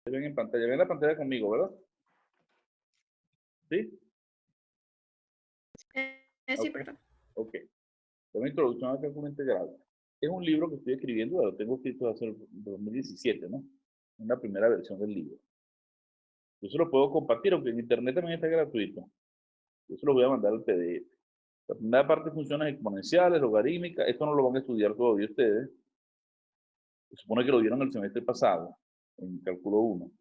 Ven en pantalla, ven la pantalla conmigo, ¿verdad? ¿Sí? Sí, perdón. Ok. Una introducción al cálculo integral. Es un libro que estoy escribiendo, lo tengo escrito hace el 2017, ¿no? Una primera versión del libro. Yo se lo puedo compartir, aunque en internet también está gratuito. Yo se lo voy a mandar al PDF. La primera parte, funciones exponenciales, logarítmicas. Esto no lo van a estudiar todavía ustedes. Se supone que lo vieron el semestre pasado, en cálculo 1.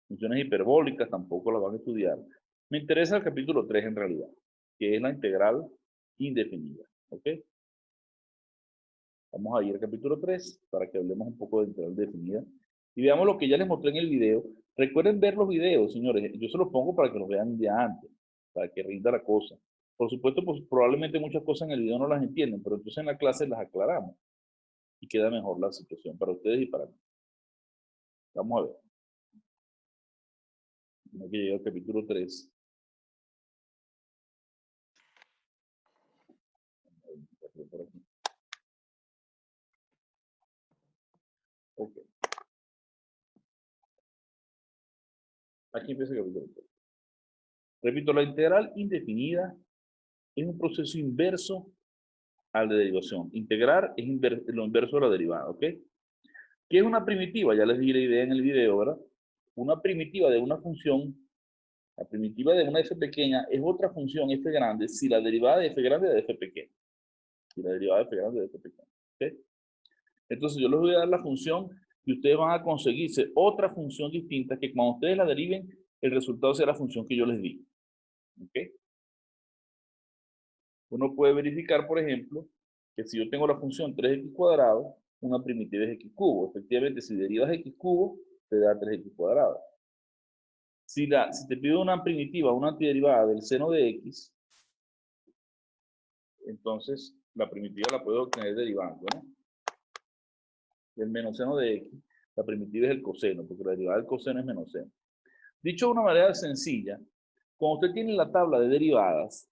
Funciones hiperbólicas tampoco las van a estudiar. Me interesa el capítulo 3 en realidad, que es la integral indefinida. ¿Ok? Vamos a ir al capítulo 3 para que hablemos un poco de integral definida. Y veamos lo que ya les mostré en el video. Recuerden ver los videos, señores. Yo se los pongo para que los vean ya antes, para que rinda la cosa. Por supuesto, pues, probablemente muchas cosas en el video no las entienden, pero entonces en la clase las aclaramos y queda mejor la situación para ustedes y para mí. Vamos a ver. Tengo que llegar al capítulo 3. Por aquí. Ok. Aquí empieza el capítulo 3. Repito, la integral indefinida es un proceso inverso a la derivación. Integrar es lo inverso de la derivada, ¿ok? ¿Qué es una primitiva? Ya les di la idea en el video, ¿verdad? Una primitiva de una función, la primitiva de una f pequeña es otra función f grande si la derivada de f grande es de f pequeña. Si la derivada de f grande es de f pequeña. ¿Ok? Entonces yo les voy a dar la función y ustedes van a conseguirse otra función distinta que cuando ustedes la deriven, el resultado será la función que yo les di. ¿Ok? Uno puede verificar, por ejemplo, que si yo tengo la función 3x cuadrado, una primitiva es x cubo. Efectivamente, si derivas x cubo, te da 3x cuadrado. Si te pido una primitiva, una antiderivada del seno de x, entonces la primitiva la puedo obtener derivando, ¿no? Del menos seno de x, la primitiva es el coseno, porque la derivada del coseno es menos seno. Dicho de una manera sencilla, cuando usted tiene la tabla de derivadas,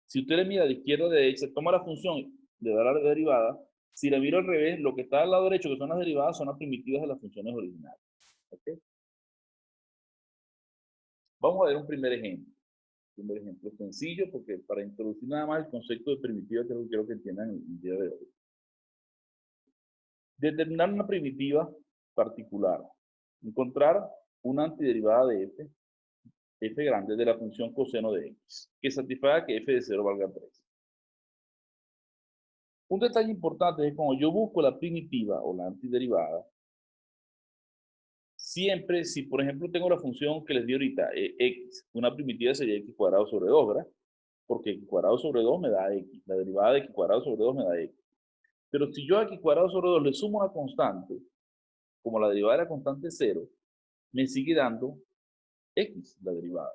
si usted le mira de izquierda a derecha, toma la función de dar la derivada. Si la miro al revés, lo que está al lado derecho, que son las derivadas, son las primitivas de las funciones originales. ¿Okay? Vamos a ver un primer ejemplo. Un primer ejemplo sencillo, porque para introducir nada más el concepto de primitiva, que quiero que entiendan el día de hoy. Determinar una primitiva particular. Encontrar una antiderivada de f grande de la función coseno de x, que satisfaga que f de 0 valga 3. Un detalle importante es que cuando yo busco la primitiva o la antiderivada, siempre, si por ejemplo tengo la función que les di ahorita, x, una primitiva sería x cuadrado sobre 2, ¿verdad? Porque x cuadrado sobre 2 me da x, la derivada de x cuadrado sobre 2 me da x. Pero si yo a x cuadrado sobre 2 le sumo una constante, como la derivada de la constante 0, me sigue dando x, la derivada.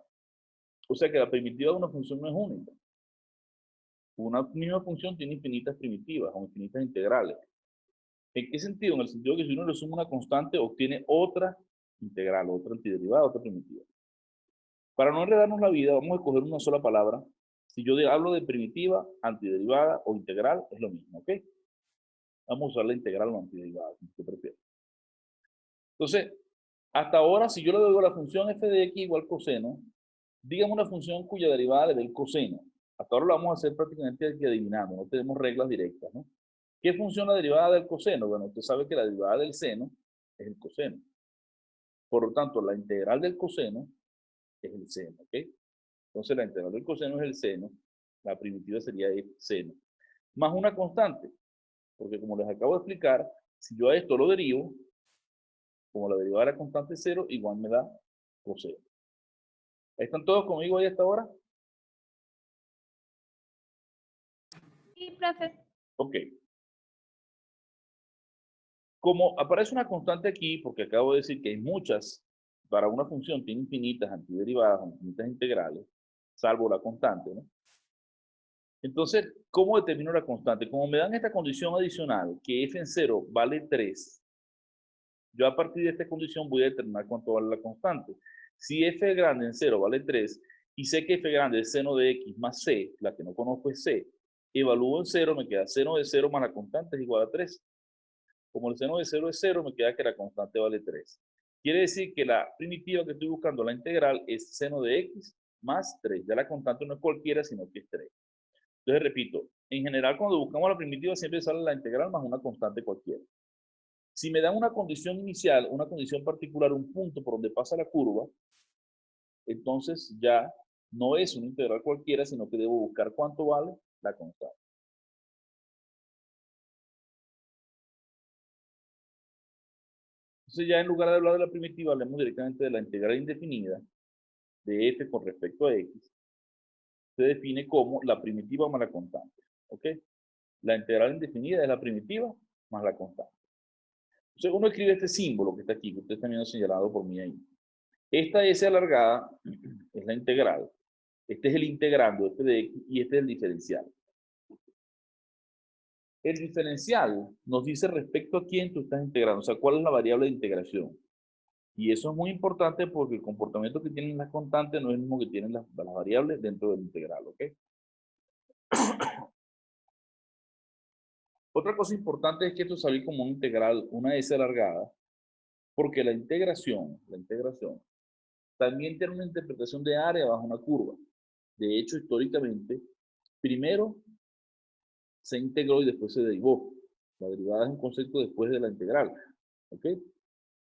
O sea que la primitiva de una función no es única. Una misma función tiene infinitas primitivas o infinitas integrales. ¿En qué sentido? En el sentido que si uno le suma una constante, obtiene otra integral, otra antiderivada, otra primitiva. Para no enredarnos la vida, vamos a escoger una sola palabra. Si yo hablo de primitiva, antiderivada o integral, es lo mismo, ¿ok? Vamos a usar la integral o antiderivada, como usted prefiera. Entonces, hasta ahora, si yo le doy a la función f de x igual coseno, dígame una función cuya derivada le dé el coseno. Hasta ahora lo vamos a hacer prácticamente adivinando, no tenemos reglas directas, ¿no? ¿Qué función la derivada del coseno? Bueno, usted sabe que la derivada del seno es el coseno. Por lo tanto, la integral del coseno es el seno, ¿ok? Entonces, la integral del coseno es el seno, la primitiva sería el seno, más una constante, porque como les acabo de explicar, si yo a esto lo derivo, como la derivada de la constante 0, igual me da coseno. ¿Están todos conmigo ahí hasta ahora? Sí, profe. Ok. Como aparece una constante aquí, porque acabo de decir que hay muchas, para una función tiene infinitas antiderivadas, infinitas integrales, salvo la constante, ¿no? Entonces, ¿cómo determino la constante? Como me dan esta condición adicional, que f en 0 vale 3, yo a partir de esta condición voy a determinar cuánto vale la constante. Si f grande en 0 vale 3, y sé que f grande es seno de x más c, la que no conozco es c, evalúo en 0, me queda seno de 0 más la constante es igual a 3. Como el seno de 0 es 0, me queda que la constante vale 3. Quiere decir que la primitiva que estoy buscando, la integral, es seno de x más 3. Ya la constante no es cualquiera, sino que es 3. Entonces, repito, en general cuando buscamos la primitiva siempre sale la integral más una constante cualquiera. Si me dan una condición inicial, una condición particular, un punto por donde pasa la curva, entonces ya no es una integral cualquiera, sino que debo buscar cuánto vale la constante. Entonces ya en lugar de hablar de la primitiva, hablemos directamente de la integral indefinida de f con respecto a x. Se define como la primitiva más la constante. ¿Ok? La integral indefinida es la primitiva más la constante. Entonces uno escribe este símbolo que está aquí, que usted está viendo señalado por mí ahí. Esta S alargada es la integral. Este es el integrando, este de x, y este es el diferencial. El diferencial nos dice respecto a quién tú estás integrando, o sea, cuál es la variable de integración. Y eso es muy importante porque el comportamiento que tienen las constantes no es el mismo que tienen las variables dentro del integral, ¿ok? Otra cosa importante es que esto sale como una integral, una S alargada, porque la integración también tiene una interpretación de área bajo una curva. De hecho, históricamente, primero se integró y después se derivó. La derivada es un concepto después de la integral, ¿ok?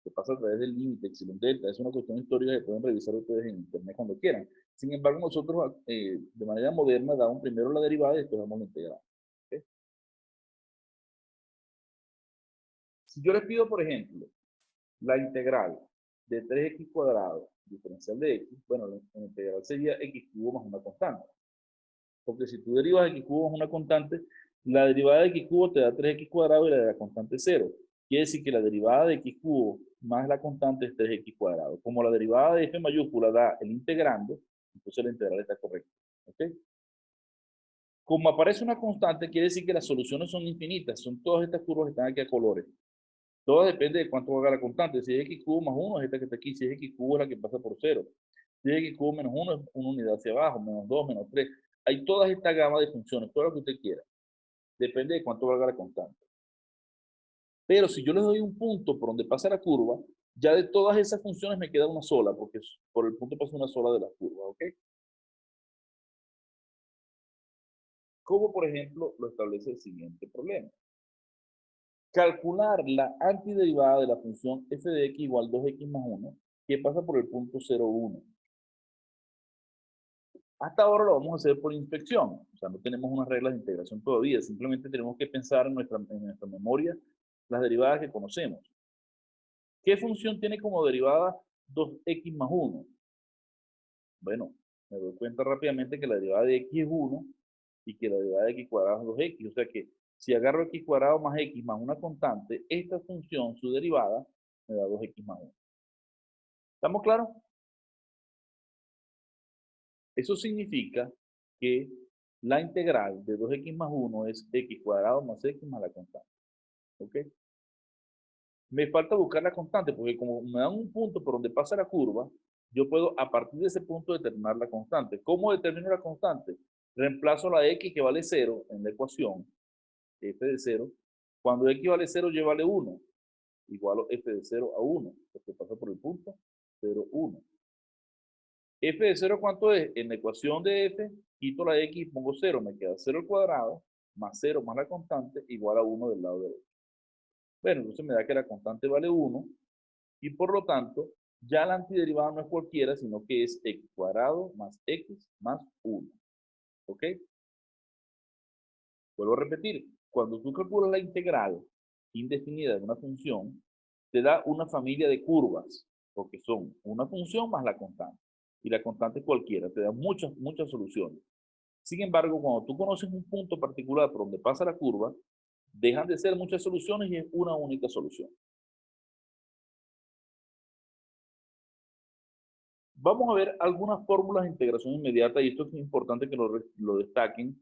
Que pasa a través del límite, epsilon delta. Es una cuestión histórica que pueden revisar ustedes en internet cuando quieran. Sin embargo, nosotros de manera moderna damos primero la derivada y después damos la integral. ¿Okay? Si yo les pido, por ejemplo, la integral de 3x cuadrado diferencial de x, bueno, la integral sería x cubo más una constante. Porque si tú derivas x cubo más una constante, la derivada de x cubo te da 3x cuadrado y la de la constante es 0. Quiere decir que la derivada de x cubo más la constante es 3x cuadrado. Como la derivada de f mayúscula da el integrando, entonces la integral está correcta. ¿Okay? Como aparece una constante, quiere decir que las soluciones son infinitas. Son todas estas curvas que están aquí a colores. Todo depende de cuánto haga la constante. Si es x cubo más 1 es esta que está aquí. Si es x cubo es la que pasa por 0. Si es x cubo menos 1 es una unidad hacia abajo, menos 2, menos 3. Hay toda esta gama de funciones, todo lo que usted quiera. Depende de cuánto valga la constante. Pero si yo les doy un punto por donde pasa la curva, ya de todas esas funciones me queda una sola, porque por el punto pasa una sola de las curvas, ¿ok? Como por ejemplo lo establece el siguiente problema. Calcular la antiderivada de la función f de x igual 2x más 1, que pasa por el punto 0,1. Hasta ahora lo vamos a hacer por inspección, o sea, no tenemos unas reglas de integración todavía, simplemente tenemos que pensar en nuestra memoria las derivadas que conocemos. ¿Qué función tiene como derivada 2x más 1? Bueno, me doy cuenta rápidamente que la derivada de x es 1 y que la derivada de x cuadrado es 2x. O sea que si agarro x cuadrado más x más una constante, esta función, su derivada, me da 2x más 1. ¿Estamos claros? Eso significa que la integral de 2x más 1 es x cuadrado más x más la constante. ¿Ok? Me falta buscar la constante, porque como me dan un punto por donde pasa la curva, yo puedo a partir de ese punto determinar la constante. ¿Cómo determino la constante? Reemplazo la x que vale 0 en la ecuación, f de 0. Cuando x vale 0, y vale 1. Igualo f de 0 a 1, porque pasa por el punto 0, 1. F de 0, ¿cuánto es? En la ecuación de f, quito la x y pongo 0. Me queda 0 al cuadrado, más 0 más la constante, igual a 1 del lado derecho. Bueno, entonces me da que la constante vale 1, y por lo tanto, ya la antiderivada no es cualquiera, sino que es x cuadrado más x más 1. ¿Ok? Vuelvo a repetir, cuando tú calculas la integral indefinida de una función, te da una familia de curvas, porque son una función más la constante. Y la constante es cualquiera, te da muchas soluciones. Sin embargo, cuando tú conoces un punto particular por donde pasa la curva, dejan de ser muchas soluciones y es una única solución. Vamos a ver algunas fórmulas de integración inmediata, y esto es importante que lo destaquen.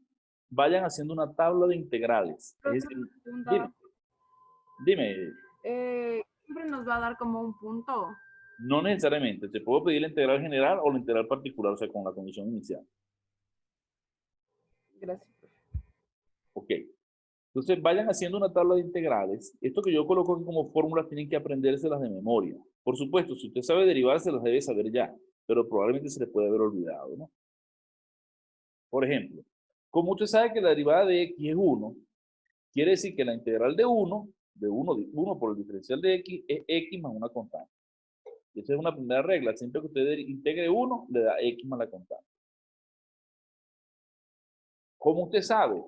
Vayan haciendo una tabla de integrales. Es decir, dime. Siempre nos va a dar como un punto. No necesariamente. Te puedo pedir la integral general o la integral particular, o sea, con la condición inicial. Gracias. Ok. Entonces, vayan haciendo una tabla de integrales. Esto que yo coloco aquí como fórmulas tienen que aprendérselas de memoria. Por supuesto, si usted sabe derivar, se los debe saber ya, pero probablemente se le puede haber olvidado, ¿no? Por ejemplo, como usted sabe que la derivada de x es 1, quiere decir que la integral de 1, de 1 por el diferencial de x, es x más una constante. Y esa es una primera regla. Siempre que usted integre 1, le da x más la constante. Como usted sabe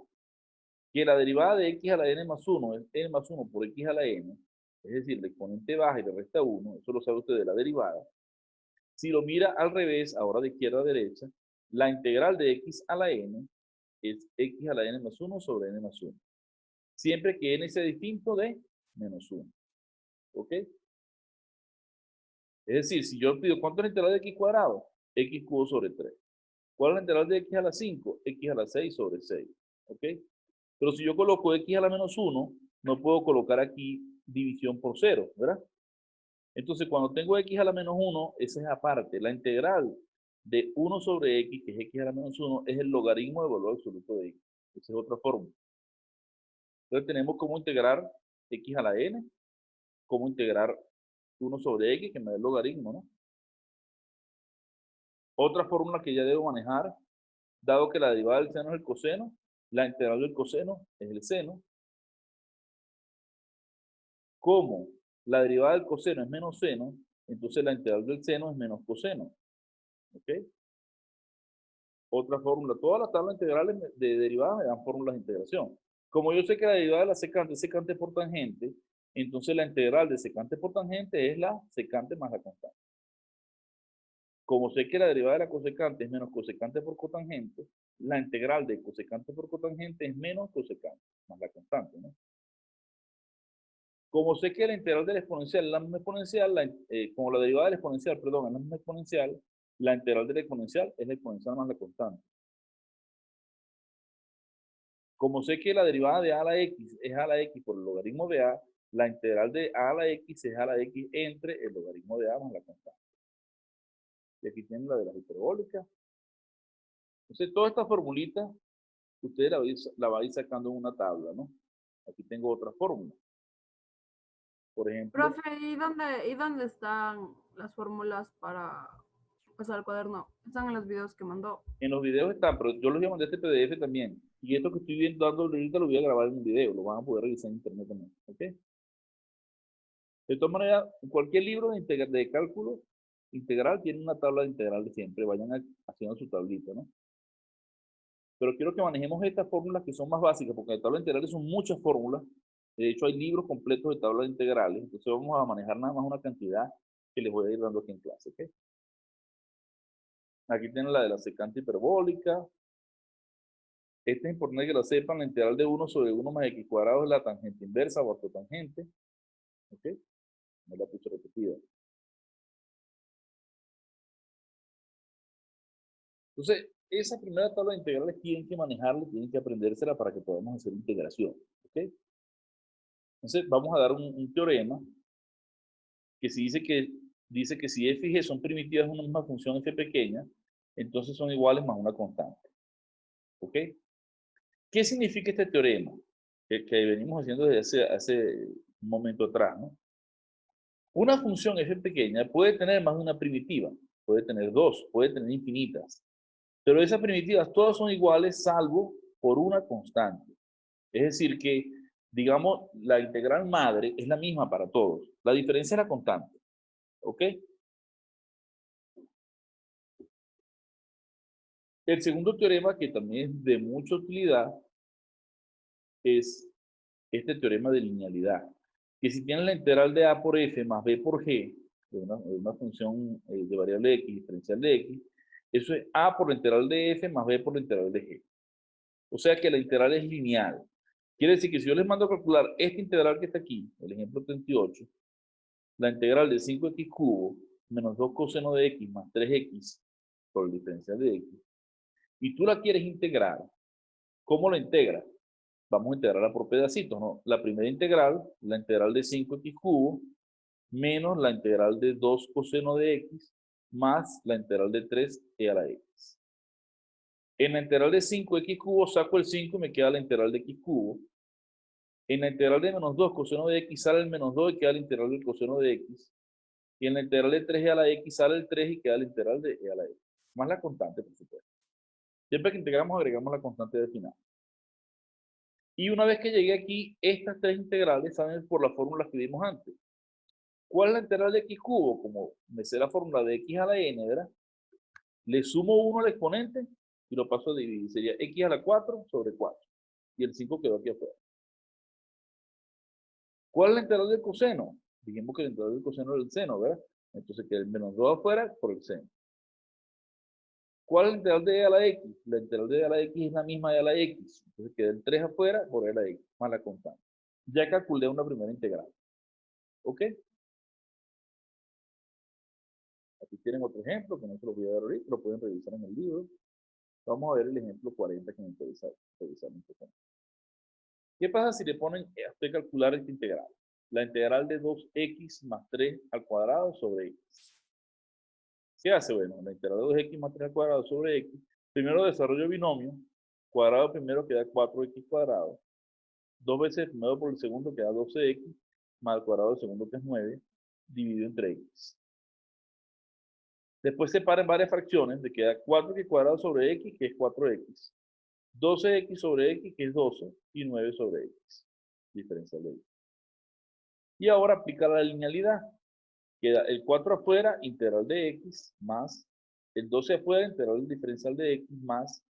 que la derivada de x a la n más 1 es n más 1 por x a la n, es decir, el exponente baja y le resta 1, eso lo sabe usted de la derivada. Si lo mira al revés, ahora de izquierda a derecha, la integral de x a la n es x a la n más 1 sobre n más 1. Siempre que n sea distinto de menos 1. ¿Ok? Es decir, si yo pido cuánto es la integral de x cuadrado, x cubo sobre 3. ¿Cuál es la integral de x a la 5? X a la 6 sobre 6. ¿Ok? Pero si yo coloco x a la menos 1, no puedo colocar aquí división por 0, ¿verdad? Entonces, cuando tengo x a la menos 1, esa es aparte. La integral de 1 sobre x, que es x a la menos 1, es el logaritmo del valor absoluto de x. Esa es otra fórmula. Entonces, tenemos cómo integrar x a la n, cómo integrar 1 sobre x, que me da el logaritmo, ¿no? Otra fórmula que ya debo manejar, dado que la derivada del seno es el coseno, la integral del coseno es el seno. Como la derivada del coseno es menos seno, entonces la integral del seno es menos coseno. ¿Ok? Otra fórmula. Todas las tablas integrales de derivadas me dan fórmulas de integración. Como yo sé que la derivada de la secante es secante por tangente, entonces la integral de secante por tangente es la secante más la constante. Como sé que la derivada de la cosecante es menos cosecante por cotangente, la integral de cosecante por cotangente es menos cosecante más la constante, ¿no? Como sé que la integral de la exponencial es la misma exponencial, como la derivada de la exponencial, perdón, es la misma exponencial, la integral de la exponencial es la exponencial más la constante. Como sé que la derivada de a a la x es a a la x por el logaritmo de a, la integral de a a la x es a a la x entre el logaritmo de a más la constante. Y aquí tienen la de las hiperbólicas. Entonces, toda esta formulita, ustedes la va a ir sacando en una tabla, ¿no? Aquí tengo otra fórmula. Por ejemplo, Profe, ¿y dónde están las fórmulas para pasar al cuaderno? Están en los videos que mandó. en los videos están, pero yo los voy a mandar este PDF también. Y esto que estoy viendo dando ahorita lo voy a grabar en un video, lo van a poder revisar en internet también. ¿Ok? De todas maneras, cualquier libro de cálculo integral tiene una tabla de integral de siempre. Vayan haciendo su tablita, ¿no? Pero quiero que manejemos estas fórmulas que son más básicas, porque en tablas integrales son muchas fórmulas. De hecho, hay libros completos de tablas integrales. Entonces vamos a manejar nada más una cantidad que les voy a ir dando aquí en clase. ¿Ok? Aquí tienen la de la secante hiperbólica. Esta es importante que lo sepan. La integral de 1 sobre 1 más x cuadrado es la tangente inversa o cotangente. ¿Ok? Me la puse repetida. Entonces, esa primera tabla de integrales tienen que manejarla, tienen que aprendérsela para que podamos hacer integración. ¿Ok? Entonces, vamos a dar un teorema que si dice que si f y g son primitivas de una misma función f pequeña, entonces son iguales más una constante. ¿Ok? ¿Qué significa este teorema? Que venimos haciendo desde hace un momento atrás, ¿no? Una función f pequeña puede tener más de una primitiva, puede tener dos, puede tener infinitas, pero esas primitivas todas son iguales salvo por una constante. Es decir que, digamos, la integral madre es la misma para todos. La diferencia es la constante. ¿Ok? El segundo teorema, que también es de mucha utilidad, es este teorema de linealidad. Que si tienes la integral de a por f más b por g, de una función de variable x, diferencial de x, eso es a por la integral de f más b por la integral de g. O sea que la integral es lineal. Quiere decir que si yo les mando a calcular esta integral que está aquí, el ejemplo 38, la integral de 5x cubo menos 2 coseno de x más 3x por el diferencial de x, y tú la quieres integrar, ¿cómo la integras? Vamos a integrarla por pedacitos, ¿no? La primera integral, la integral de 5x cubo, menos la integral de 2 coseno de x, más la integral de 3e a la x. En la integral de 5x cubo saco el 5 y me queda la integral de x cubo. En la integral de menos 2 coseno de x sale el menos 2 y queda la integral del coseno de x. Y en la integral de 3e a la x sale el 3 y queda la integral de e a la x. Más la constante, por supuesto. Siempre que integramos, agregamos la constante de final. Y una vez que llegué aquí, estas tres integrales salen por la fórmula que vimos antes. ¿Cuál es la integral de x cubo? Como me sé la fórmula de x a la n, ¿verdad? Le sumo 1 al exponente y lo paso a dividir. Sería x a la 4 sobre 4. Y el 5 quedó aquí afuera. ¿Cuál es la integral del coseno? Dijimos que la integral del coseno era el seno, ¿verdad? Entonces queda el menos 2 afuera por el seno. ¿Cuál es la integral de e a la x? La integral de e a la x es la misma de e a la x. Entonces queda el 3 afuera por e a la x, más la constante. Ya calculé una primera integral. ¿Ok? Aquí tienen otro ejemplo, que no se lo voy a dar ahorita, lo pueden revisar en el libro. Vamos a ver el ejemplo 40 que me interesa revisar un poco. ¿Qué pasa si le ponen a usted calcular esta integral? La integral de 2x más 3 al cuadrado sobre x. ¿Qué hace? Bueno, la integral de 2x más 3 al cuadrado sobre x. Primero desarrollo binomio. Cuadrado primero queda 4x cuadrado. 2 veces el primero por el segundo queda 12x, más el cuadrado del segundo que es 9, dividido entre x. Después separen varias fracciones, le queda 4x cuadrado sobre x, que es 4x. 12x sobre x, que es 12, y 9 sobre x. Diferencial de x. Y ahora aplica la linealidad. Queda el 4 afuera, integral de x, más el 12 afuera, integral del diferencial de x, más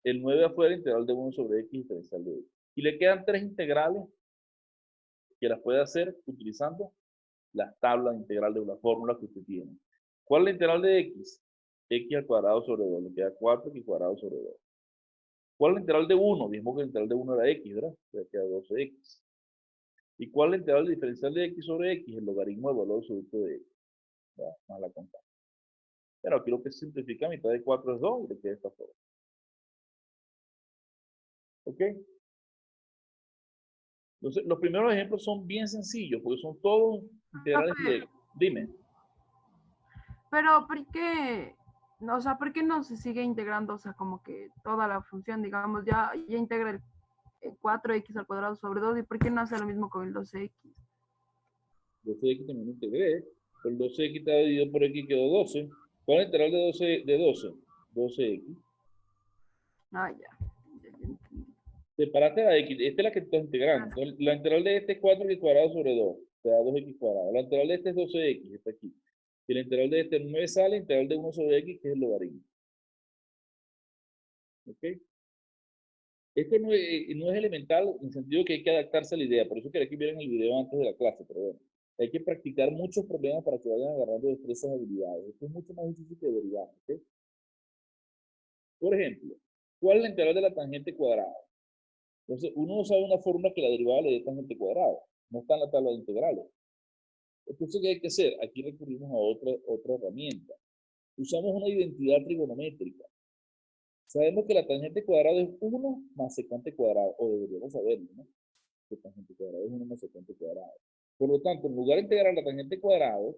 el 9 afuera, integral de 1 sobre x, diferencial de x. Y le quedan tres integrales que las puede hacer utilizando las tablas de integral de la fórmula que usted tiene. ¿Cuál es la integral de x? X al cuadrado sobre 2, le queda 4x cuadrado sobre 2. ¿Cuál es la integral de 1? Vimos que la integral de 1 era x, ¿verdad? Le queda 12x. ¿Y cuál es la integral diferencial de x sobre x? El logaritmo del valor absoluto de x. Más la constante. Pero aquí lo que se simplifica, mitad de 4 es 2 y le queda esta forma. ¿Ok? Entonces, los primeros ejemplos son bien sencillos, porque son todos integrales directos. Dime. Pero, ¿por qué? O sea, ¿por qué no se sigue integrando? O sea, como que toda la función, digamos, ya integra el 4x al cuadrado sobre 2, ¿y por qué no hace lo mismo con el 12x? 12x también lo integré. Pero el 12x está dividido por x quedó 12. ¿Cuál es la integral de 12? 12x. Ah, ya. Separaste la x. Esta es la que estás integrando. Entonces, la integral de este es 4x cuadrado sobre 2. Te da 2x cuadrado. La integral de este es 12x. Está aquí. Y la integral de este 9 sale, integral de 1 sobre x, que es el logaritmo. ¿Ok? Esto no es elemental en el sentido que hay que adaptarse a la idea. Por eso quería que vieran el video antes de la clase. Pero bueno, hay que practicar muchos problemas para que vayan agarrando destrezas y habilidades. Esto es mucho más difícil que derivar. ¿Ok? Por ejemplo, ¿cuál es la integral de la tangente cuadrada? Entonces, uno no sabe una fórmula que la derivada le dé tangente cuadrado. No está en la tabla de integrales. Entonces, ¿qué hay que hacer? Aquí recurrimos a otra herramienta. Usamos una identidad trigonométrica. Sabemos que la tangente cuadrada es 1 más secante cuadrado, o deberíamos saberlo, ¿no? Que tangente cuadrado es 1 más secante cuadrado. Por lo tanto, en lugar de integrar la tangente cuadrado,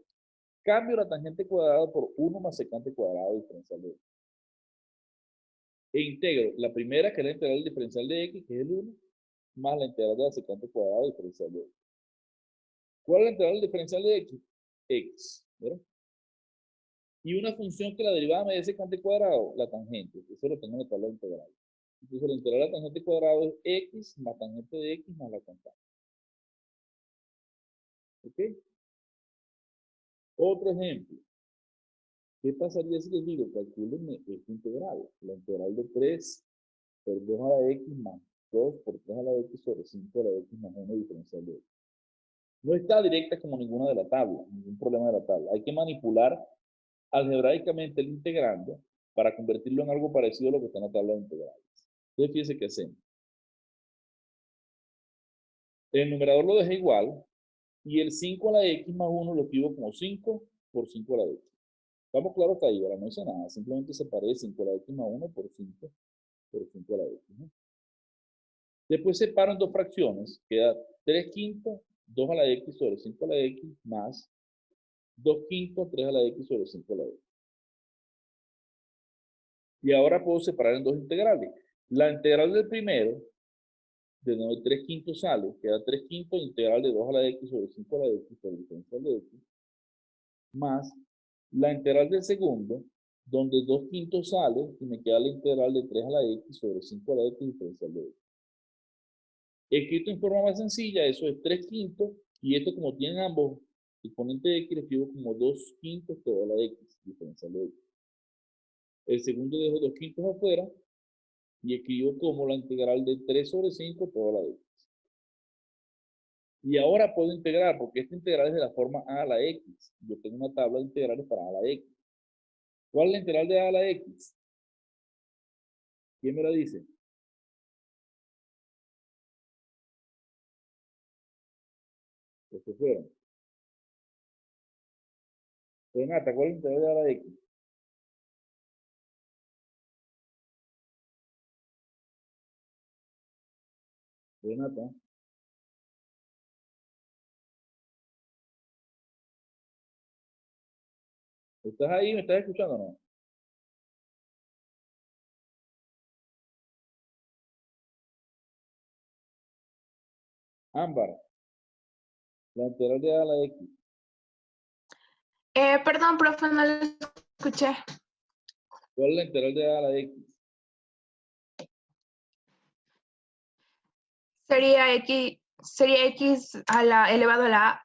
cambio la tangente cuadrada por 1 más secante cuadrado diferencial de x. E integro la primera, que es la integral diferencial de x, que es el 1, más la integral de la secante cuadrada diferencial de x. ¿Cuál es la integral diferencial de x? X, ¿verdad? Y una función que la derivada me dé secante cuadrado, la tangente. Eso lo tengo en la tabla de integral. Entonces la integral de la tangente cuadrado es x más tangente de x más la constante. ¿Ok? Otro ejemplo. ¿Qué pasaría si les digo, calculen esta integral? La integral de 3 por 2 a la x más 2 por 3 a la x sobre 5 a la x más 1 diferencial de x. No está directa como ninguna de la tabla, ningún problema de la tabla. Hay que manipular algebraicamente el integrando para convertirlo en algo parecido a lo que está en la tabla de integrales. Entonces, fíjense qué hacemos. El numerador lo dejé igual y el 5 a la x más 1 lo escribo como 5 por 5 a la x. Estamos claros que ahí, ahora no hice nada, simplemente separé 5 a la x más 1 por 5 a la x. ¿No? Después separo en dos fracciones, queda 3 quintos, 2 a la x sobre 5 a la x, más 2 quintos, 3 a la x sobre 5 a la x. Y ahora puedo separar en dos integrales. La integral del primero, de donde 3 quintos sale, queda 3 quintos, integral de 2 a la x sobre 5 a la x, por el diferencial de x. más la integral del segundo, donde 2/5 sale y me queda la integral de 3 a la x sobre 5 a la x diferencial de x. Escrito en forma más sencilla, eso es 3/5, y esto como tienen ambos exponentes de x, lo escribo como 2/5 toda la x diferencial de x. El segundo dejo 2/5 afuera y escribo como la integral de 3 sobre 5 toda la x. Y ahora puedo integrar, porque esta integral es de la forma a la x. Yo tengo una tabla de integrales para a la x. ¿Cuál es la integral de a la x? ¿Quién me la dice? Los que fueron. Renata, ¿cuál es la integral de a la x? Renata, ¿estás ahí? ¿Me estás escuchando o no? Ámbar, la integral de a la x. Perdón, profe, no lo escuché. ¿Cuál es la integral de a la x? Sería x a la elevado a la a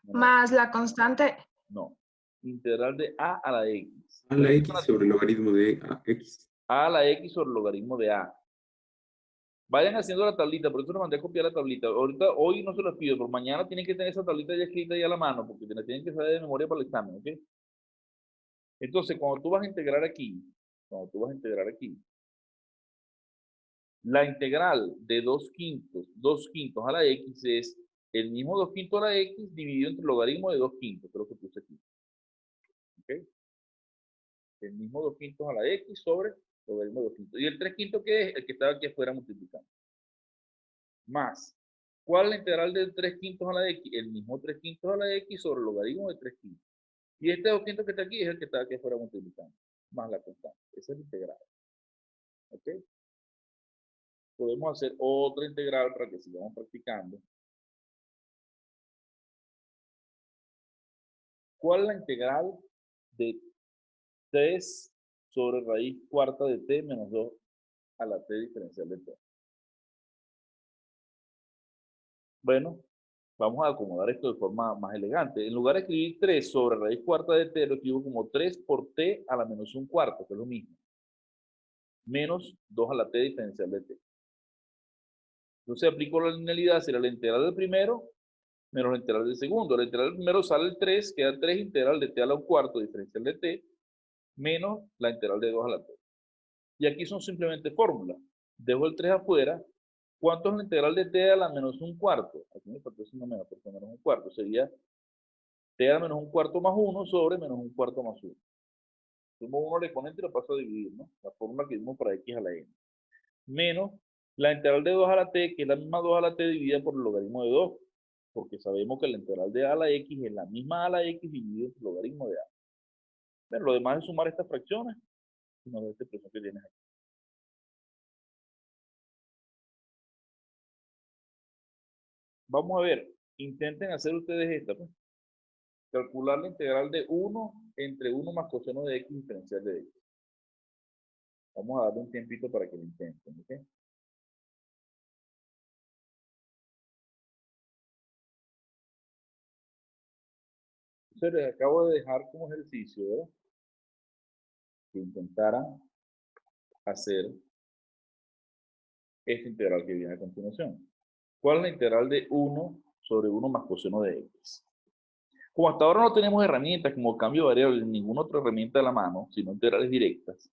No, más la constante. no. Integral de a la x. A la x sobre el logaritmo de x. A la x sobre el logaritmo de a. Vayan haciendo la tablita, por eso les mandé a copiar la tablita. Ahorita, hoy no se los pido, pero mañana tienen que tener esa tablita ya escrita ya a la mano, porque la tienen que saber de memoria para el examen, ¿ok? Entonces, cuando tú vas a integrar aquí, la integral de 2/5 a la x es el mismo 2/5 a la x dividido entre el logaritmo de 2/5, que es lo que puse aquí. ¿Ok? El mismo 2/5 a la x sobre el logaritmo de 2/5. ¿Y el 3/5 qué es? El que estaba aquí afuera multiplicando. Más. ¿Cuál es la integral del 3/5 a la x? El mismo 3/5 a la x sobre el logaritmo de 3/5. Y este 2/5 que está aquí es el que está aquí afuera multiplicando. Más la constante. Esa es la integral. ¿Ok? Podemos hacer otra integral para que sigamos practicando. ¿Cuál es la integral de 3 sobre raíz cuarta de t menos 2 a la t diferencial de t? Bueno, vamos a acomodar esto de forma más elegante. En lugar de escribir 3 sobre raíz cuarta de t, lo escribo como 3 por t a la menos 1/4, que es lo mismo. Menos 2 a la t diferencial de t. Entonces aplico la linealidad, será la integral del primero menos la integral del segundo. La integral del primero sale el 3, queda 3 integral de t a la 1/4 diferencial de t, menos la integral de 2 a la t. Y aquí son simplemente fórmulas. Dejo el 3 afuera. ¿Cuánto es la integral de t a la menos 1/4? Aquí me faltó decir menos, porque menos 1/4 sería t a la menos 1/4 más 1 sobre menos 1/4 más 1. Tomo uno al exponente y lo paso a dividir, ¿no? La fórmula que vimos para x a la n. Menos la integral de 2 a la t, que es la misma 2 a la t dividida por el logaritmo de 2. Porque sabemos que la integral de a la x es la misma a la x dividido por el logaritmo de a. Pero lo demás es sumar estas fracciones y nos da esta expresión que tienes aquí. Vamos a ver, intenten hacer ustedes esta, pues. Calcular la integral de 1 entre 1 más coseno de x diferencial de x. Vamos a darle un tiempito para que lo intenten, ¿ok? Entonces les acabo de dejar como ejercicio, ¿verdad? Que intentaran hacer esta integral que viene a continuación. ¿Cuál es la integral de 1 sobre 1 más coseno de x? Como hasta ahora no tenemos herramientas como cambio de variable, ninguna otra herramienta a la mano, sino integrales directas,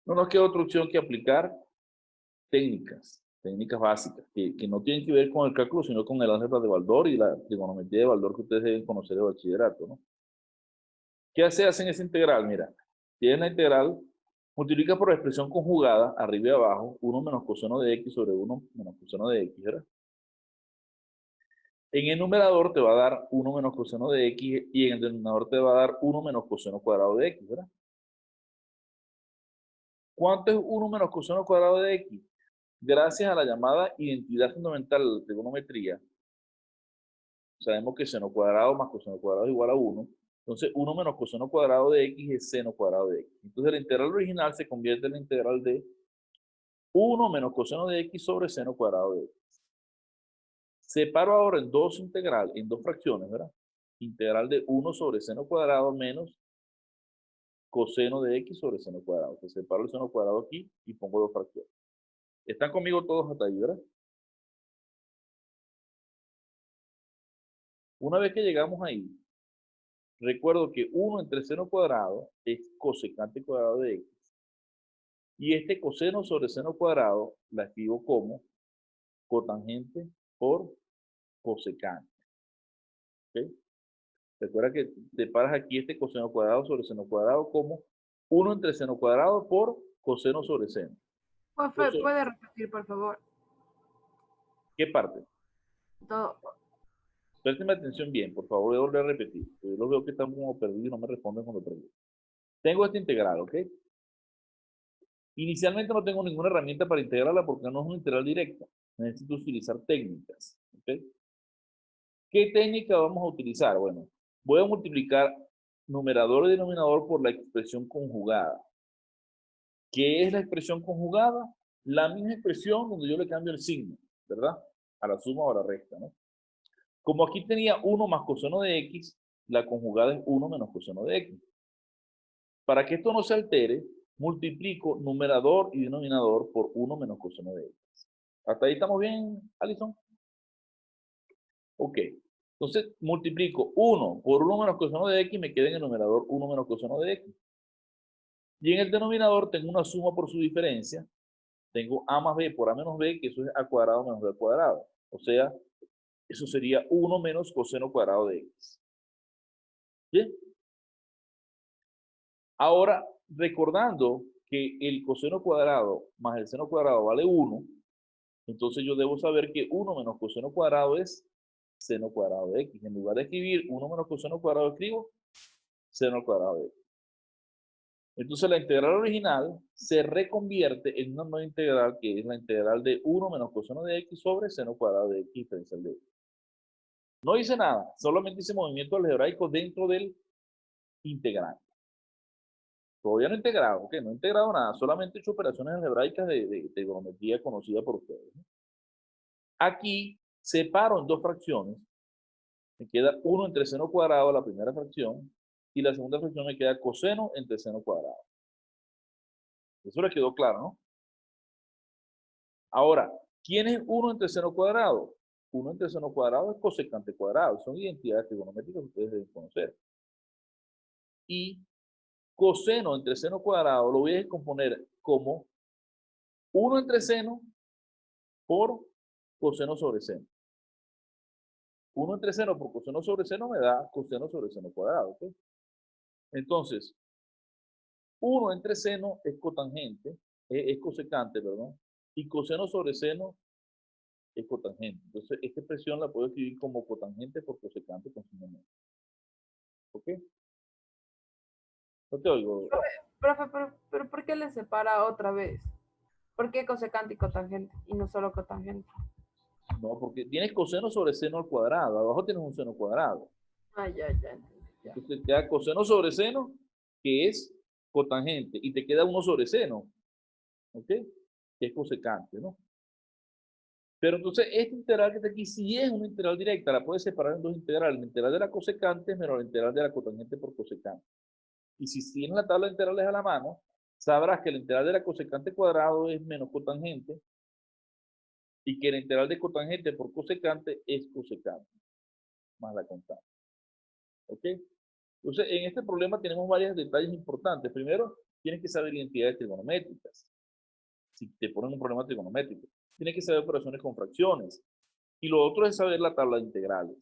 no nos queda otra opción que aplicar técnicas básicas, que no tienen que ver con el cálculo, sino con el álgebra de Baldor y la trigonometría de Baldor que ustedes deben conocer de bachillerato, ¿no? ¿Qué se hace en esa integral? Mira, tienes la integral, multiplica por la expresión conjugada, arriba y abajo, 1 menos coseno de x sobre 1 menos coseno de x, ¿verdad? En el numerador te va a dar 1 menos coseno de x y en el denominador te va a dar 1 menos coseno cuadrado de x, ¿verdad? ¿Cuánto es 1 menos coseno cuadrado de x? Gracias a la llamada identidad fundamental de la trigonometría, Sabemos que seno cuadrado más coseno cuadrado es igual a 1. Entonces, 1 menos coseno cuadrado de x es seno cuadrado de x. Entonces, la integral original se convierte en la integral de 1 menos coseno de x sobre seno cuadrado de x. Separo ahora en dos integral, en dos fracciones, ¿verdad? Integral de 1 sobre seno cuadrado menos coseno de x sobre seno cuadrado. Entonces, separo el seno cuadrado aquí y pongo dos fracciones. ¿Están conmigo todos hasta ahí, verdad? Una vez que llegamos ahí, recuerdo que 1 entre seno cuadrado es cosecante cuadrado de x. Y este coseno sobre seno cuadrado la escribo como cotangente por cosecante. ¿Okay? Recuerda que separas aquí este coseno cuadrado sobre seno cuadrado como 1 entre seno cuadrado por coseno sobre seno. Entonces, ¿Puede repetir, por favor? ¿qué parte? Todo. Présteme atención bien, por favor, voy a volver a repetir. Yo los veo que están como perdidos y no me responden cuando pregunto. Tengo esta integral, ¿ok? Inicialmente no tengo ninguna herramienta para integrarla porque no es una integral directa. Necesito utilizar técnicas, ¿ok? ¿Qué técnica vamos a utilizar? Bueno, voy a multiplicar numerador y denominador por la expresión conjugada. ¿Qué es la expresión conjugada? La misma expresión donde yo le cambio el signo, ¿verdad? A la suma o a la resta, ¿no? Como aquí tenía 1 más coseno de x, la conjugada es 1 menos coseno de x. Para que esto no se altere, multiplico numerador y denominador por 1 menos coseno de x. ¿Hasta ahí estamos bien, Alison? Ok. Entonces, multiplico 1 por 1 menos coseno de x, me queda en el numerador 1 menos coseno de x. Y en el denominador tengo una suma por su diferencia. Tengo a más b por a menos b, que eso es a cuadrado menos b al cuadrado. O sea, eso sería 1 menos coseno cuadrado de x. ¿Bien? Ahora, recordando que el coseno cuadrado más el seno cuadrado vale 1, entonces yo debo saber que 1 menos coseno cuadrado es seno cuadrado de x. En lugar de escribir 1 menos coseno cuadrado, escribo seno al cuadrado de x. Entonces la integral original se reconvierte en una nueva integral que es la integral de 1 menos coseno de x sobre seno cuadrado de x diferencial de x. No hice nada, solamente hice movimiento algebraico dentro del integrante. Todavía no he integrado, ok, no he integrado nada, solamente he hecho operaciones algebraicas de trigonometría conocida por ustedes, ¿no? Aquí separo en dos fracciones, me queda 1 entre seno cuadrado, la primera fracción, y la segunda fracción me queda coseno entre seno cuadrado. Eso le quedó claro, ¿no? Ahora, ¿quién es 1 entre seno cuadrado? 1 entre seno cuadrado es cosecante cuadrado, son identidades trigonométricas que ustedes deben conocer. Y coseno entre seno cuadrado lo voy a descomponer como 1 entre seno por coseno sobre seno. 1 entre seno por coseno sobre seno me da coseno sobre seno cuadrado, ¿ok? Entonces, 1 entre seno es cotangente, es cosecante, perdón, y coseno sobre seno es cotangente. Entonces, esta expresión la puedo escribir como cotangente por cosecante con signo menos. ¿Ok? No te oigo. Profe, pero ¿por qué le separa otra vez? ¿Por qué cosecante y cotangente y no solo cotangente? No, porque tienes coseno sobre seno al cuadrado. Abajo tienes un seno cuadrado. Ah, ya entendí. Ya. Entonces, te queda coseno sobre seno, que es cotangente, y te queda 1 sobre seno, ¿ok? Que es cosecante, ¿no? Pero entonces, esta integral que está aquí sí es una integral directa, la puedes separar en dos integrales. La integral de la cosecante menos la integral de la cotangente por cosecante. Y si tienes la tabla de integrales a la mano, sabrás que la integral de la cosecante cuadrado es menos cotangente y que la integral de cotangente por cosecante es cosecante, más la constante. ¿Ok? Entonces, en este problema tenemos varios detalles importantes. Primero, tienes que saber identidades trigonométricas. Si te ponen un problema trigonométrico, tienes que saber operaciones con fracciones. Y lo otro es saber la tabla de integrales.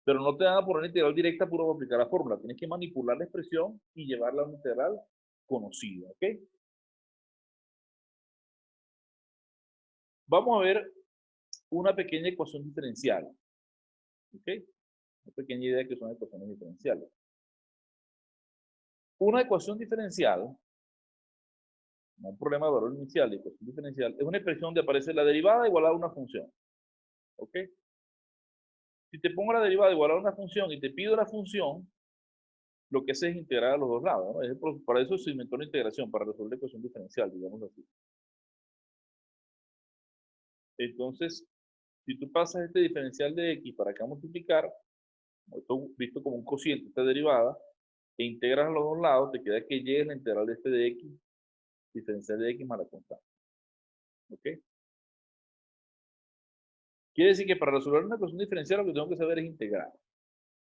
Pero no te van a poner integral directa puro para aplicar la fórmula. Tienes que manipular la expresión y llevarla a una integral conocida. ¿Ok? Vamos a ver una pequeña ecuación diferencial. ¿Ok? Una pequeña idea que son ecuaciones diferenciales. Una ecuación diferencial, no un problema de valor inicial, de ecuación diferencial, es una expresión donde aparece la derivada igual a una función. ¿Ok? Si te pongo la derivada igual a una función y te pido la función, lo que hace es integrar a los dos lados, ¿no? Para eso se inventó la integración, para resolver la ecuación diferencial, digamos así. Entonces, si tú pasas este diferencial de x para acá multiplicar, esto visto como un cociente, esta derivada, e integras a los dos lados, te queda que y es la integral de este de x, diferencial de x más la constante. ¿Ok? Quiere decir que para resolver una ecuación diferencial lo que tengo que saber es integrar.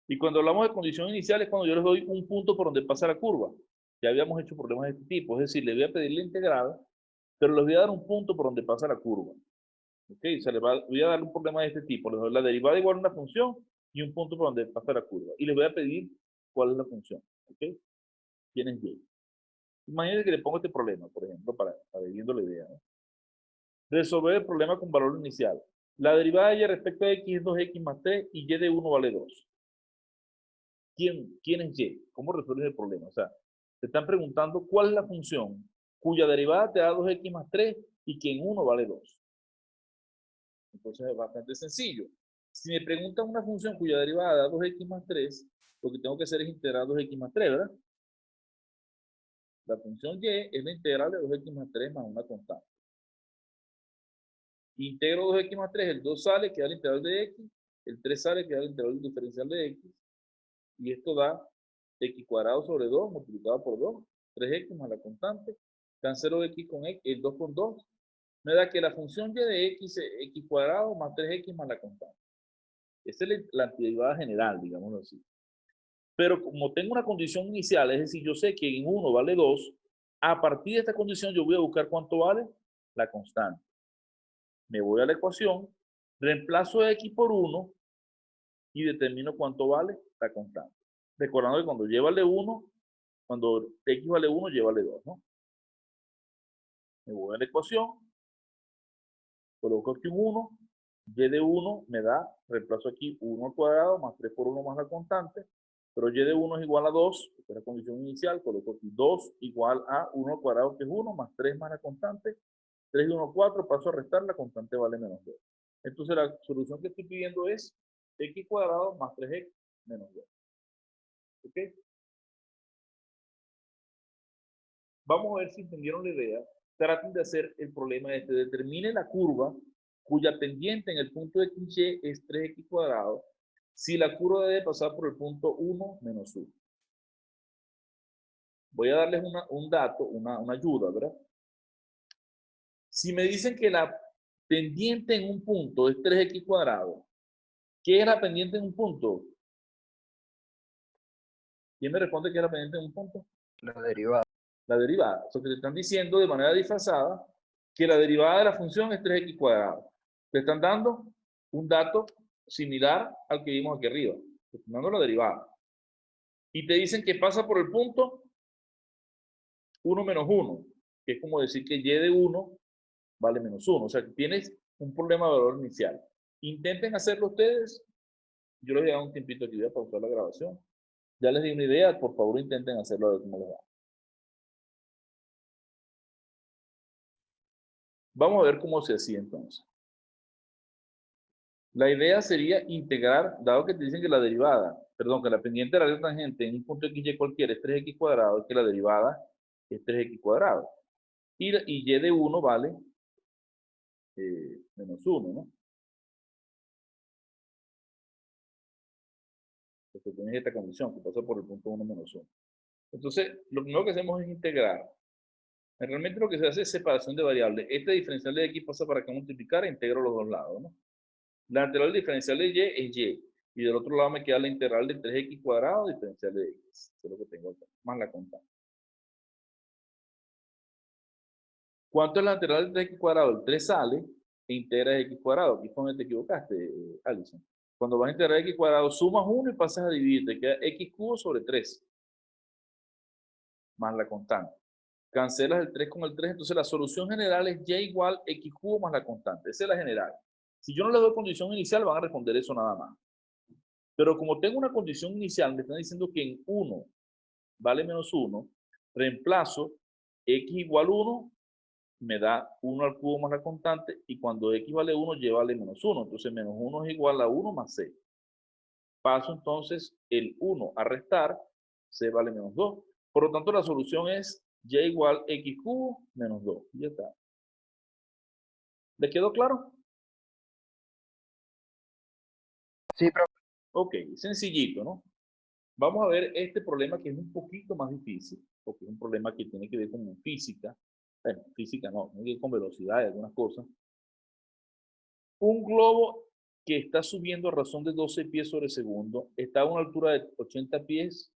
Y cuando hablamos de condición inicial es cuando yo les doy un punto por donde pasa la curva. Ya habíamos hecho problemas de este tipo, es decir, le voy a pedir la integral, pero les voy a dar un punto por donde pasa la curva. ¿Ok? O sea, voy a dar un problema de este tipo. Les doy la derivada igual a una función y un punto por donde pasa la curva. Y les voy a pedir cuál es la función. ¿Ok? ¿Quién es y? Imagínense que le pongo este problema, por ejemplo, para ir viendo la idea, ¿no? Resolver el problema con valor inicial. La derivada de y respecto a x es 2x más 3 y y de 1 vale 2. ¿Quién es y? ¿Cómo resuelves el problema? O sea, te están preguntando cuál es la función cuya derivada te da 2x más 3 y que en 1 vale 2. Entonces es bastante sencillo. Si me preguntan una función cuya derivada da 2x más 3, lo que tengo que hacer es integrar 2x más 3, ¿verdad? La función y es la integral de 2x más 3 más una constante. Integro 2x más 3, el 2 sale, queda la integral de x, el 3 sale, queda la integral diferencial de x, y esto da x cuadrado sobre 2 multiplicado por 2, 3x más la constante, cancelo x con x, el 2 con 2, me da que la función y de x es x cuadrado más 3x más la constante. Esa es la antiderivada general, digámoslo así. Pero como tengo una condición inicial, es decir, yo sé que en 1 vale 2, a partir de esta condición yo voy a buscar cuánto vale la constante. Me voy a la ecuación, reemplazo x por 1 y determino cuánto vale la constante. Recordando que cuando y vale 1, cuando x vale 1, y vale 2, ¿no? Me voy a la ecuación, coloco aquí un 1, y de 1 me da, reemplazo aquí 1 al cuadrado más 3 por 1 más la constante, pero y de 1 es igual a 2, que es la condición inicial, coloco aquí 2 igual a 1 al cuadrado que es 1, más 3 más la constante, 3 y 1, 4, paso a restar, la constante vale menos 2. Entonces la solución que estoy pidiendo es x cuadrado más 3x menos 2. ¿Ok? Vamos a ver si entendieron la idea. Traten de hacer el problema este. Determine la curva cuya pendiente en el punto XY es 3x cuadrado si la curva debe pasar por el punto 1 menos 1. Voy a darles un dato, una ayuda, ¿verdad? Si me dicen que la pendiente en un punto es 3x cuadrado, ¿qué es la pendiente en un punto? ¿Quién me responde que es la pendiente en un punto? La derivada. La derivada. O sea, que te están diciendo de manera disfrazada que la derivada de la función es 3x cuadrado. Te están dando un dato similar al que vimos aquí arriba. Te están dando la derivada. Y te dicen que pasa por el punto 1 menos 1, que es como decir que y de 1 vale menos 1. O sea, que tienes un problema de valor inicial. Intenten hacerlo ustedes. Yo les voy a dar un tiempito aquí, voy a pausar la grabación. Ya les di una idea, por favor intenten hacerlo a ver cómo les va. Vamos a ver cómo se hacía entonces. La idea sería integrar, dado que te dicen que la derivada, perdón, que la pendiente de la tangente en un punto XY cualquiera es 3x cuadrado, es que la derivada es 3x cuadrado. Y y de 1 vale menos 1, ¿no? Porque tienes esta condición, que pasa por el punto 1 menos 1. Entonces, lo primero que hacemos es integrar. Realmente lo que se hace es separación de variables. Este diferencial de x pasa para acá multiplicar e integro los dos lados, ¿no? La integral diferencial de y es y. Y del otro lado me queda la integral de 3x cuadrado diferencial de x. Eso es lo que tengo acá, más la constante. ¿Cuánto es la integral de 3x cuadrado? El 3 sale e integra x cuadrado. Aquí fue donde te equivocaste, Alison. Cuando vas a integrar x cuadrado, sumas 1 y pasas a dividir. Te queda x cubo sobre 3. Más la constante. Cancelas el 3 con el 3. Entonces la solución general es y igual x cubo más la constante. Esa es la general. Si yo no les doy condición inicial, van a responder eso nada más. Pero como tengo una condición inicial, me están diciendo que en 1 vale menos 1, reemplazo x igual 1, me da 1 al cubo más la constante, y cuando x vale 1, y vale menos 1. Entonces menos 1 es igual a 1 más 6. paso entonces el 1 a restar, c vale menos 2. Por lo tanto, la solución es y igual x cubo menos 2. Y ya está. ¿Le quedó claro? Sí, profe. Ok, sencillito, ¿no? Vamos a ver este problema que es un poquito más difícil, porque es un problema que tiene que ver con física. Bueno, física no, tiene que ver con velocidad y algunas cosas. Un globo que está subiendo a razón de 12 pies sobre segundo está a una altura de 80 pies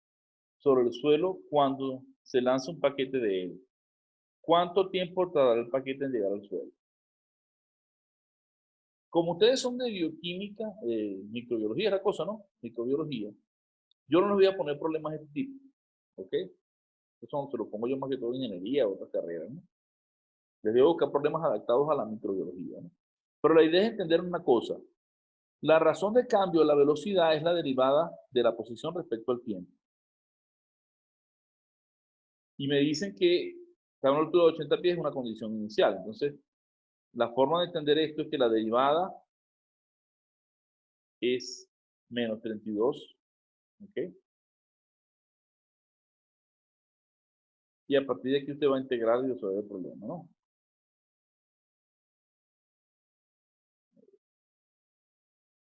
sobre el suelo cuando se lanza un paquete de él. ¿Cuánto tiempo tardará el paquete en llegar al suelo? Como ustedes son de bioquímica, microbiología es la cosa, ¿no? Microbiología. Yo no les voy a poner problemas de este tipo, ¿ok? Eso se lo pongo yo más que todo en ingeniería o otras carreras, ¿no? Les voy a buscar problemas adaptados a la microbiología, ¿no? Pero la idea es entender una cosa. La razón de cambio de la velocidad es la derivada de la posición respecto al tiempo. Y me dicen que está a una altura de 80 pies es una condición inicial. Entonces, la forma de entender esto es que la derivada es menos 32, ¿ok? Y a partir de aquí usted va a integrar y resolver el problema, ¿no?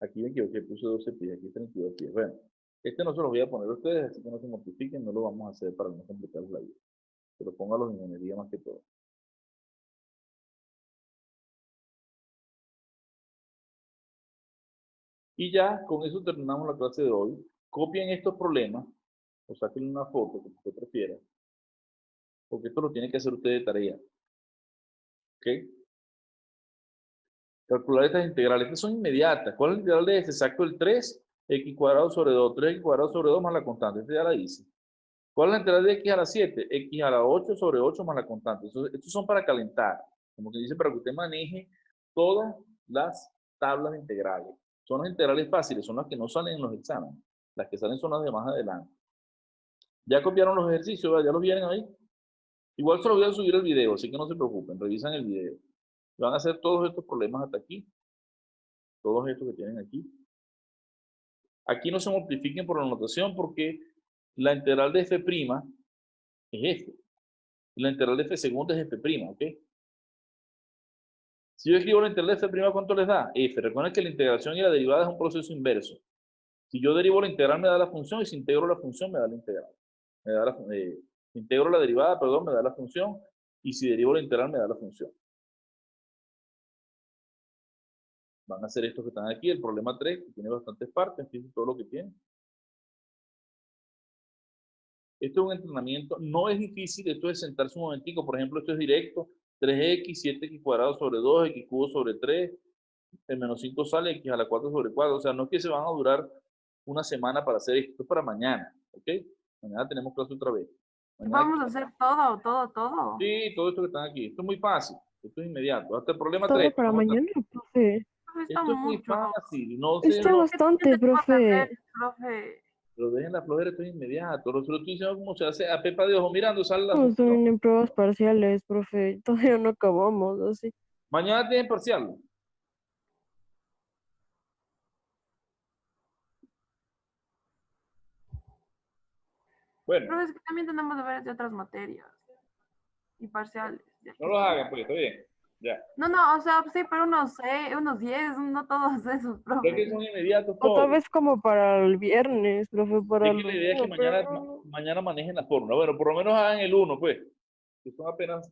Aquí me equivoqué, puse 12 pies, aquí 32 pies. Bueno, este no se los voy a poner a ustedes, así que no se mortifiquen, no lo vamos a hacer para no complicarles la vida. Pero póngalos en ingeniería más que todo. Y ya con eso terminamos la clase de hoy. Copien estos problemas o saquen una foto, como usted prefiera, porque esto lo tiene que hacer usted de tarea. ¿Ok? Calcular estas integrales. Estas son inmediatas. ¿Cuál es la integral de este? Exacto, el 3x cuadrado sobre 2. 3x cuadrado sobre 2 más la constante. Esta ya la hice. ¿Cuál es la integral de x a la 7? X a la 8 sobre 8 más la constante. Estos son para calentar. Como que dice, para que usted maneje todas las tablas integrales. Son las integrales fáciles, son las que no salen en los exámenes. Las que salen son las de más adelante. ¿Ya copiaron los ejercicios? ¿Ya los vienen ahí? Igual se los voy a subir el video, así que no se preocupen. Revisan el video. Van a hacer todos estos problemas hasta aquí. Todos estos que tienen aquí. Aquí no se multipliquen por la notación porque la integral de f' es f. Y la integral de f segunda es f', ¿ok? Si yo escribo la integral de f', ¿cuánto les da? F. Recuerden que la integración y la derivada es un proceso inverso. Si yo derivo la integral me da la función y si integro la función me da la integral. Me da integro la derivada, perdón, me da la función y si derivo la integral me da la función. Van a hacer estos que están aquí, el problema 3, que tiene bastantes partes, fíjense todo lo que tiene. Esto es un entrenamiento, no es difícil, esto es sentarse un momentico, por ejemplo, esto es directo, 3x, 7x cuadrado sobre 2, x cubo sobre 3, el menos 5 sale, x a la 4 sobre 4, o sea, no es que se van a durar una semana para hacer esto, es para mañana, ¿ok? Mañana tenemos clase otra vez. Mañana Vamos a hacer todo. Sí, todo esto que están aquí, esto es muy fácil, esto es inmediato, hasta el problema Todo 3. para mañana, profe. Está Esto es muy mucho. fácil, no sé, Está no, bastante, profe. Profe. pero dejen la flojera, esto es inmediato, lo estoy diciendo como se hace a pepa de ojo mirando, sale la Estamos solución. en pruebas parciales, profe. Todavía no acabamos, así. Mañana tienen parcial. Bueno, Profe, es que también tenemos deberes de otras materias. Y parciales. no los hagan, pues, está bien. Ya. No, o sea, sí, pero unos 10, no todos esos, Pero es que profe. son inmediatos O tal todos. vez como para el viernes, profe, para Es el que la idea es que domingo, mañana, pero... mañana manejen la fórmula. Bueno, por lo menos hagan el 1, pues. Que son apenas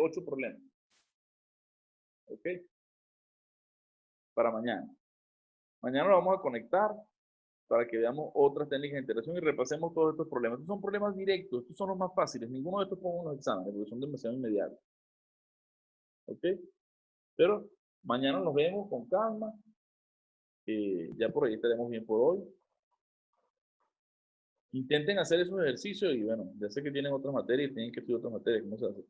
8 problemas. ¿Ok? Para mañana. Mañana lo vamos a conectar para que veamos otras técnicas de integración y repasemos todos estos problemas. Estos son problemas directos, estos son los más fáciles. Ninguno de estos pongo en los exámenes porque son demasiado inmediatos. ¿Ok? Pero mañana nos vemos con calma. Ya por ahí estaremos bien por hoy. Intenten hacer esos ejercicios y bueno, ya sé que tienen otras materias y tienen que estudiar otras materias. ¿Cómo se hace?